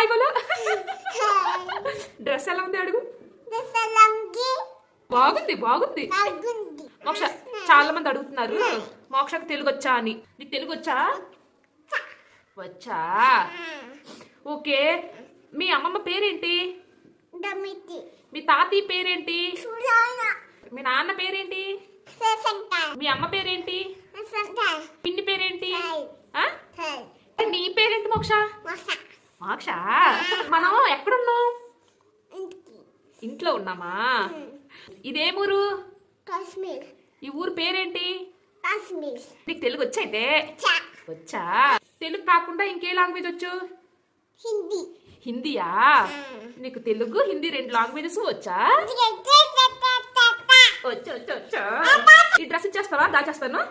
Hi బోలో. Dress ఎలా ఉంది అడుగు. బాగుంది బాగుంది. మోక్ష చాలా మంది అడుగుతున్నారు మోక్షకు తెలుగు వచ్చా అని. నీకు తెలుగు వచ్చా? వచ్చా. ఓకే, మీ అమ్మమ్మ పేరేంటి? మీ తాతయ్య పేరేంటి? మీ నాన్న పేరేంటి? మీ అమ్మ పేరేంటి? పిన్ని పేరేంటి? నీ పేరేంటి మోక్ష? మోక్ష, మనం ఎక్కడున్నాం? ఇంట్లో ఉన్నామా? ఇదేమూరు? కాశ్మీర్. ఈ ఊరు పేరేంటి? కాశ్మీర్. నీకు తెలుగు వచ్చైతే? వచ్చా. తెలుగు కాకుండా ఇంకే లాంగ్వేజ్ వచ్చు? హిందీ. హిందీయా? నీకు తెలుగు హిందీ రెండు లాంగ్వేజెస్ వచ్చా? వచ్చా వచ్చా వచ్చా. ఈ డ్రెస్ ఇచ్చేస్తావా? దాచేస్తాను.